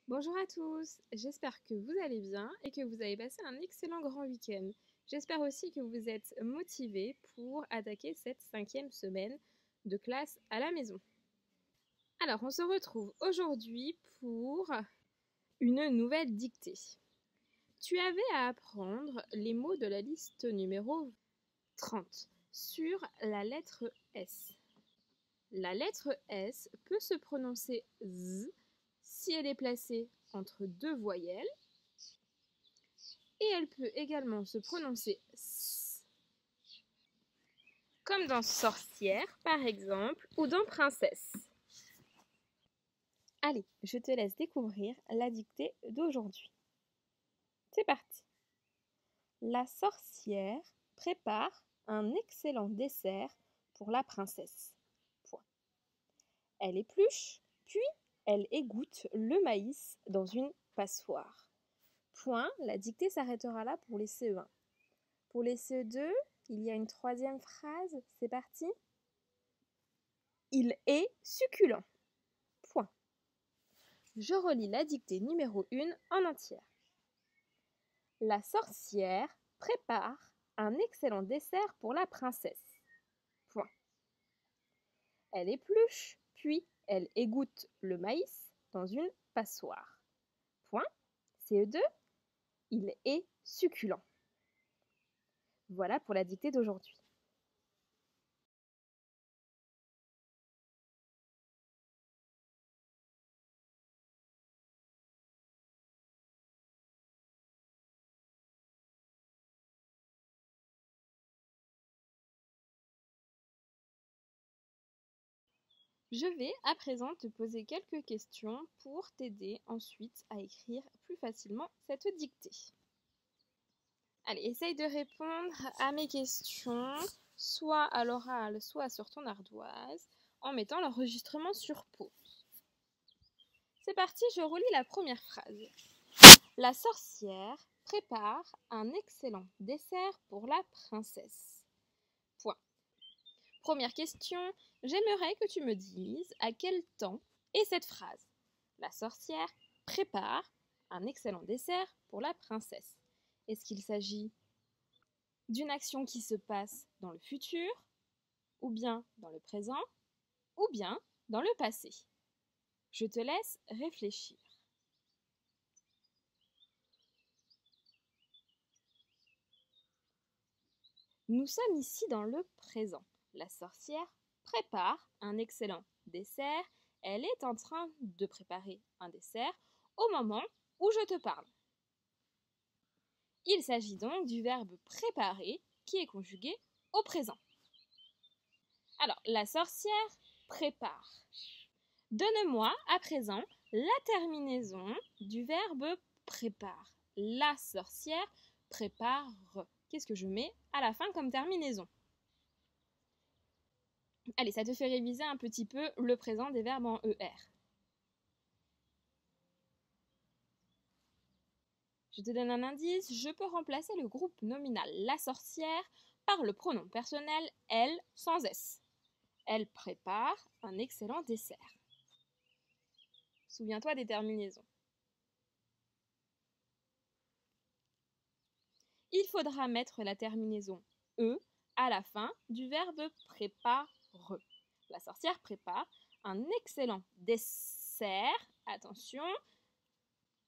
Bonjour à tous, j'espère que vous allez bien et que vous avez passé un excellent grand week-end. J'espère aussi que vous êtes motivés pour attaquer cette 5e semaine de classe à la maison. Alors, on se retrouve aujourd'hui pour une nouvelle dictée. Tu avais à apprendre les mots de la liste numéro 30 sur la lettre S. La lettre S peut se prononcer Z si elle est placée entre deux voyelles et elle peut également se prononcer S, comme dans sorcière par exemple ou dans princesse. Allez, je te laisse découvrir la dictée d'aujourd'hui. C'est parti. La sorcière prépare un excellent dessert pour la princesse. Point. Elle épluche, puis elle égoutte le maïs dans une passoire. Point, la dictée s'arrêtera là pour les CE1. Pour les CE2, il y a une troisième phrase, c'est parti. Il est succulent. Point. Je relis la dictée numéro 1 en entière. La sorcière prépare un excellent dessert pour la princesse. Point. Elle épluche, puis elle égoutte le maïs dans une passoire. Point. CE2, il est succulent. Voilà pour la dictée d'aujourd'hui. Je vais à présent te poser quelques questions pour t'aider ensuite à écrire plus facilement cette dictée. Allez, essaye de répondre à mes questions, soit à l'oral, soit sur ton ardoise, en mettant l'enregistrement sur pause. C'est parti, je relis la première phrase. La sorcière prépare un excellent dessert pour la princesse. Point. Première question, j'aimerais que tu me dises à quel temps est cette phrase. La sorcière prépare un excellent dessert pour la princesse. Est-ce qu'il s'agit d'une action qui se passe dans le futur, ou bien dans le présent, ou bien dans le passé? Je te laisse réfléchir. Nous sommes ici dans le présent. La sorcière prépare un excellent dessert. Elle est en train de préparer un dessert au moment où je te parle. Il s'agit donc du verbe préparer qui est conjugué au présent. Alors, la sorcière prépare. Donne-moi à présent la terminaison du verbe prépare. La sorcière prépare. Qu'est-ce que je mets à la fin comme terminaison? Allez, ça te fait réviser un petit peu le présent des verbes en ER. Je te donne un indice, je peux remplacer le groupe nominal la sorcière par le pronom personnel elle sans S. Elle prépare un excellent dessert. Souviens-toi des terminaisons. Il faudra mettre la terminaison E à la fin du verbe prépare. La sorcière prépare un excellent dessert, attention,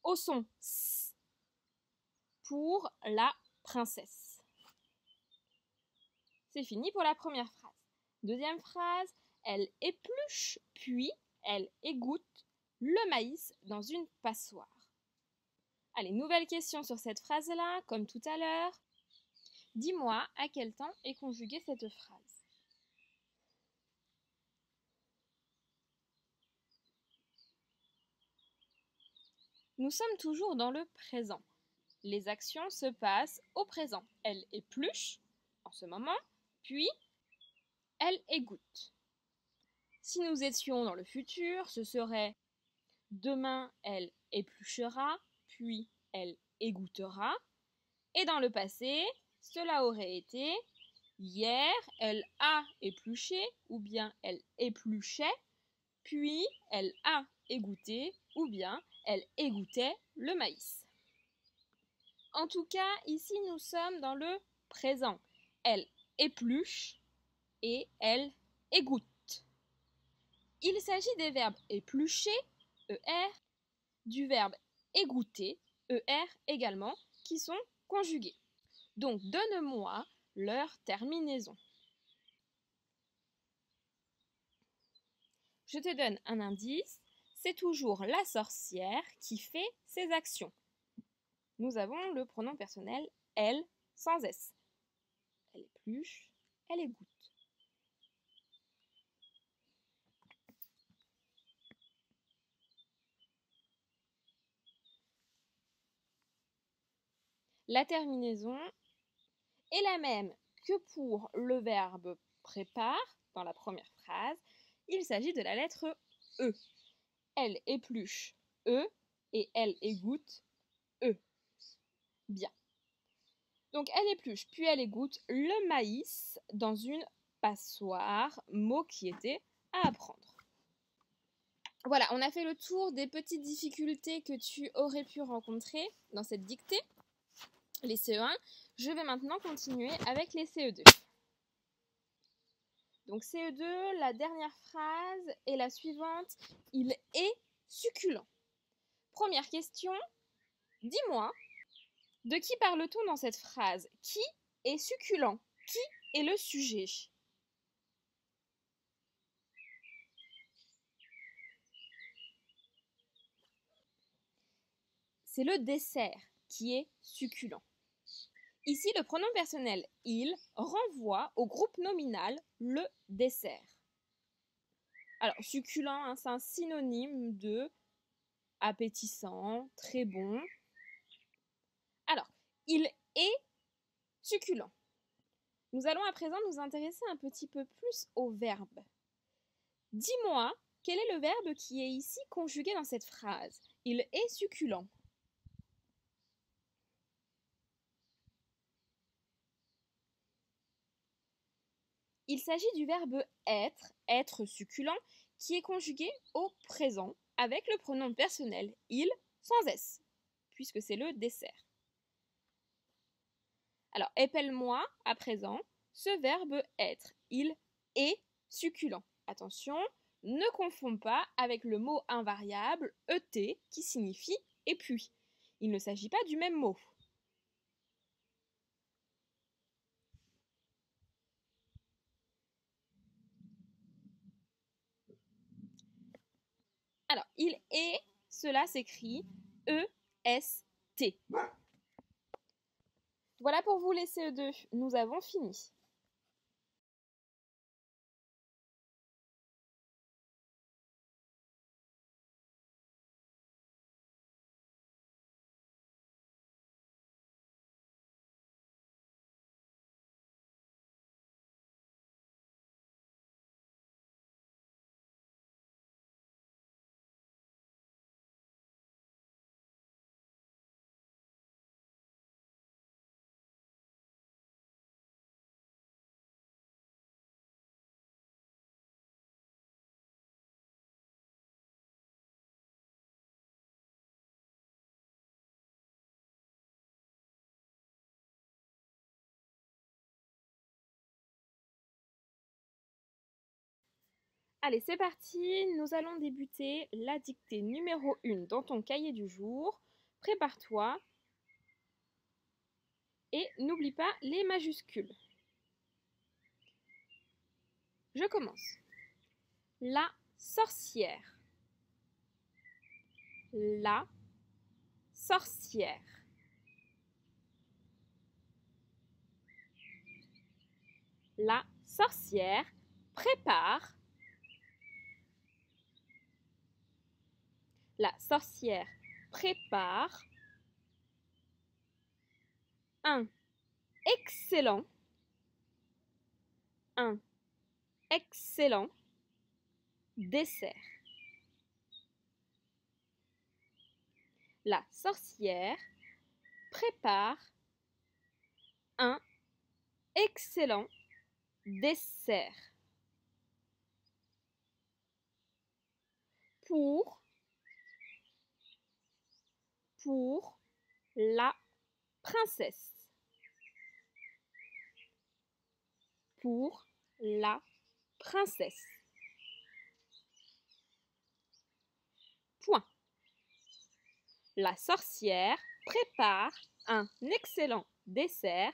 au son S pour la princesse. C'est fini pour la première phrase. Deuxième phrase, elle épluche puis elle égoutte le maïs dans une passoire. Allez, nouvelle question sur cette phrase-là, comme tout à l'heure. Dis-moi à quel temps est conjuguée cette phrase. Nous sommes toujours dans le présent. Les actions se passent au présent. Elle épluche en ce moment, puis elle égoutte. Si nous étions dans le futur, ce serait demain elle épluchera, puis elle égouttera. Et dans le passé, cela aurait été hier elle a épluché ou bien elle épluchait, puis elle a égoutté ou bien elle égouttait le maïs. En tout cas, ici nous sommes dans le présent. Elle épluche et elle égoutte. Il s'agit des verbes éplucher, ER, du verbe égoutter, ER également, qui sont conjugués. Donc, donne-moi leur terminaison. Je te donne un indice, c'est toujours la sorcière qui fait ses actions. Nous avons le pronom personnel elle sans S. Elle épluche, elle égoutte. La terminaison est la même que pour le verbe prépare dans la première phrase. Il s'agit de la lettre E. Elle épluche E et elle égoutte E. Bien. Donc elle épluche puis elle égoutte le maïs dans une passoire, mot qui était à apprendre. Voilà, on a fait le tour des petites difficultés que tu aurais pu rencontrer dans cette dictée, les CE1. Je vais maintenant continuer avec les CE2. Donc CE2, la dernière phrase est la suivante. Il est succulent. Première question, dis-moi, de qui parle-t-on dans cette phrase? Qui est succulent? Qui est le sujet? C'est le dessert qui est succulent. Ici, le pronom personnel « il » renvoie au groupe nominal « le dessert ». Alors, succulent, c'est un synonyme de appétissant, très bon. Alors, il est succulent. Nous allons à présent nous intéresser un petit peu plus au verbe. Dis-moi, quel est le verbe qui est ici conjugué dans cette phrase? Il est succulent. Il s'agit du verbe être, être succulent, qui est conjugué au présent avec le pronom personnel il sans S, puisque c'est le dessert. Alors, épelle-moi à présent ce verbe être. Il est succulent. Attention, ne confonds pas avec le mot invariable et qui signifie et puis. Il ne s'agit pas du même mot. Alors, il est, cela s'écrit E-S-T. Voilà pour vous les CE2, nous avons fini. Allez, c'est parti, nous allons débuter la dictée numéro 1 dans ton cahier du jour. Prépare-toi et n'oublie pas les majuscules. Je commence. La sorcière. La sorcière. La sorcière prépare. La sorcière prépare un excellent dessert. La sorcière prépare un excellent dessert. pour la princesse. Pour la princesse. Point. La sorcière prépare un excellent dessert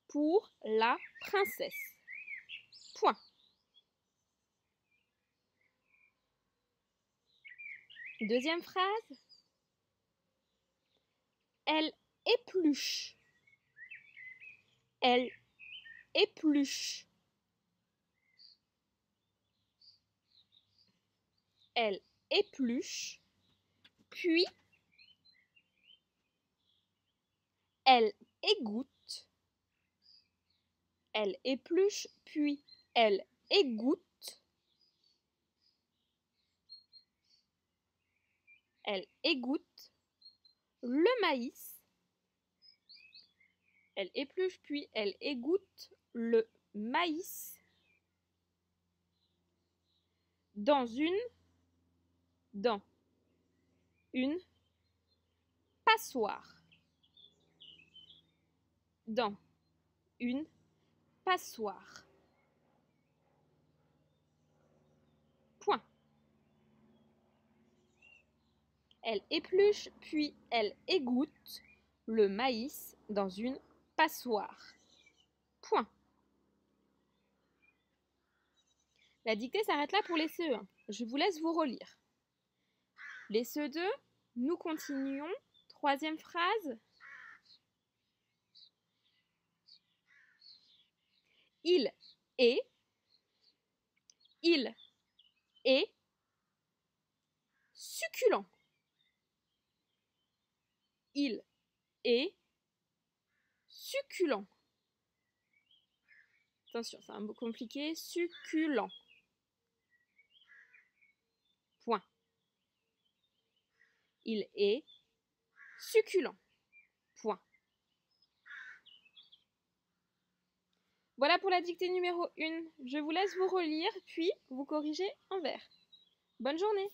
pour la princesse. Point. Deuxième phrase. Elle épluche. Elle épluche. Elle épluche, puis elle égoutte. Elle épluche, puis elle égoutte. Elle égoutte le maïs. Elle épluche, puis elle égoutte le maïs dans une passoire. Dans une passoire. Point. Elle épluche, puis elle égoutte le maïs dans une passoire. Point. La dictée s'arrête là pour les CE1. Je vous laisse vous relire. Les CE2, nous continuons. Troisième phrase. Il est succulent. Il est succulent. Attention, c'est un mot compliqué. Succulent. Point. Il est succulent. Point. Voilà pour la dictée numéro 1. Je vous laisse vous relire, puis vous corriger en vert. Bonne journée!